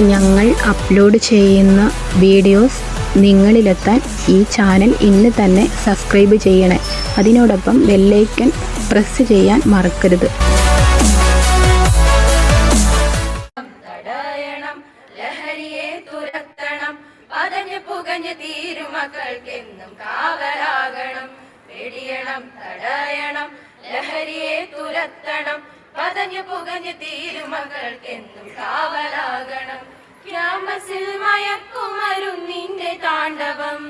ഞങ്ങൾ അപ്ലോഡ് ചെയ്യുന്ന വീഡിയോസ് നിങ്ങളിലെത്താൻ ഈ ചാനൽ ഇന്ന് തന്നെ സബ്സ്ക്രൈബ് ചെയ്യണേ. അതിനോടൊപ്പം ബെല്ലൈക്കൺ പ്രസ് ചെയ്യാൻ മറക്കരുത്. തടയണം, ലഹരിയെ തുരത്തണം, പതഞ്ഞു പുകഞ്ഞു തീരുമക്കൾക്കെന്നും കാവലാകണം. വെടിയണം, തടയണം, ലഹരിയെ തുരത്തണം, പതഞ്ഞു പുകഞ്ഞു തീരുമകൾക്കെന്നും കാവലാകണം. ക്യാമ്പസിൽ മയക്കുമരുന്നിന്റെ താണ്ഡവം,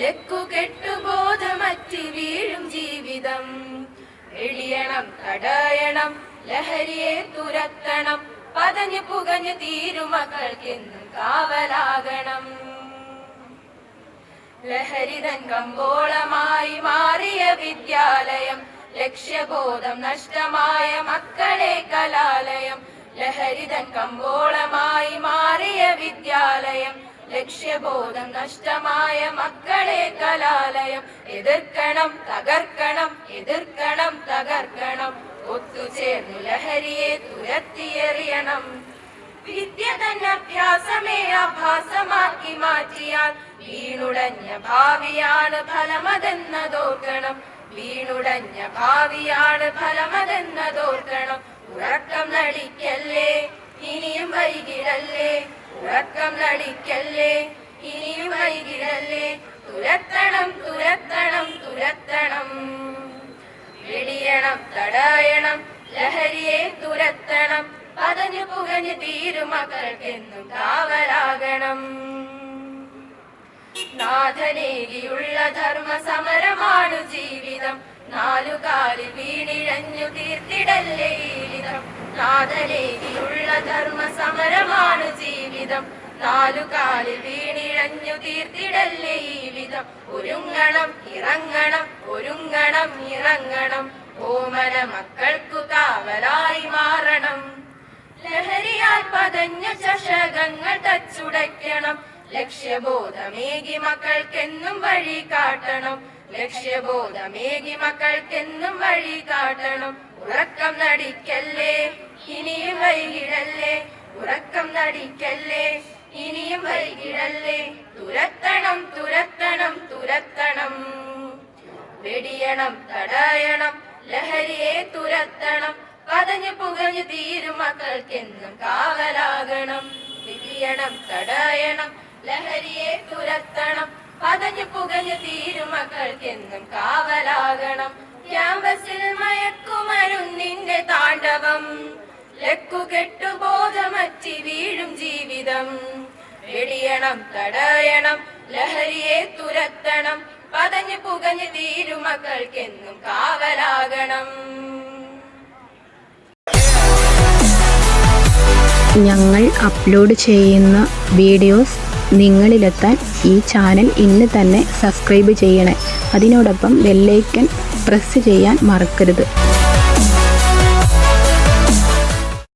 ലക്കുകെട്ടുബോധമറ്റ് വീഴും ജീവിതം. വെടിയണം, തടയണം, ലഹരിയെ തുരത്തണം, പതഞ്ഞു പുകഞ്ഞു തീരുമകൾക്കെന്നും കാവലാകണം. ലഹരിതൻ കമ്പോളമായി മാറിയ വിദ്യാലയം, ലക്ഷ്യബോധം നഷ്ടമായ മക്കളെ കലാലയം. ലഹരിതൻ കമ്പോളമായി മാറിയ വിദ്യാലയം, ലക്ഷ്യബോധം നഷ്ടമായ മക്കളെ കലാലയം. എതിർക്കണം, തകർക്കണം, എതിർക്കണം, തകർക്കണം, ഒത്തുചേർന്നു ലഹരിയെ തുരത്തിയെറിയണം. വിദ്യ തന്നെ അഭ്യാസമേ ആഭാസമാക്കി മാറ്റിയാൽ വീണുടഞ്ഞ ഭാവിയാണ് ഫലമതെന്നതോർക്കണം. വീണുടഞ്ഞ ഭാവിയാണ് ഫലമതെന്നതോർക്കണം. ഉറക്കം നടിക്കല്ലേ, ഇനിയും വൈകിടല്ലേ, ഉറക്കം നടിക്കല്ലേ, ഇനിയും വൈകിടല്ലേ. തുരത്തണം, തുരത്തണം, തുരത്തണം, വെടിയണം, തടയണം, ലഹരിയെ തുരത്തണം, പതഞ്ഞു പുകഞ്ഞു തീരുമകൾക്കെന്നും കാവലാകണം. നാഥനേകിയുള്ള ധർമ്മ സമരമാണു ജീവിതം, നാലുകാലിൽ വീണിഴഞ്ഞു തീർത്തിടല്ലേ ജീവിതം. നാഥനേകിയുള്ള ധർമ്മ സമരമാണു ജീവിതം, നാലുകാലിൽ വീണിഴഞ്ഞു തീർത്തിടല്ലേ ജീവിതം. ഒരുങ്ങണം, ഇറങ്ങണം, ഒരുങ്ങണം, ഇറങ്ങണം, ഓമന മക്കൾക്കു കാവലായി മാറണം. ലഹരിയാൽ പതഞ്ഞ ചഷകങ്ങൾ തച്ചുടയ്ക്കണം, ലക്ഷ്യബോധമേകി മക്കൾക്കെന്നും വഴി കാട്ടണം. ലക്ഷ്യബോധമേകി മക്കൾക്കെന്നും വഴി കാട്ടണം. ഉറക്കം നടിക്കല്ലേ, ഇനിയും വൈകിടല്ലേ, ഉറക്കം നടിക്കല്ലേ, ഇനിയും വൈകിടല്ലേ. തുരത്തണം, തുരത്തണം, തുരത്തണം, വെടിയണം, തടയണം, ലഹരിയെ തുരത്തണം, പതഞ്ഞു പുകഞ്ഞു തീരുമക്കൾക്കെന്നും കാവലാകണം. വെടിയണം, തടയണം, ലഹരിയെ തുരത്തണം, പതഞ്ഞു പുകഞ്ഞു തീരുമക്കൾക്കെന്നും കാവലാകണം. ക്യാമ്പസിൽ മയക്കുമരുന്നിന്റെ താണ്ഡവം, ലക്കുകെട്ടുബോധമറ്റ് വീഴും ജീവിതം. വെടിയണം, തടയണം, ലഹരിയെ തുരത്തണം, പതഞ്ഞു പുകഞ്ഞു തീരുമക്കൾക്കെന്നും കാവലാകണം. ഞങ്ങൾ അപ്ലോഡ് ചെയ്യുന്ന വീഡിയോസ് നിങ്ങളിലെത്താൻ ഈ ചാനൽ ഇന്ന് തന്നെ സബ്സ്ക്രൈബ് ചെയ്യണേ. അതിനോടൊപ്പം ബെല്ലൈക്കൺ പ്രസ് ചെയ്യാൻ മറക്കരുത്.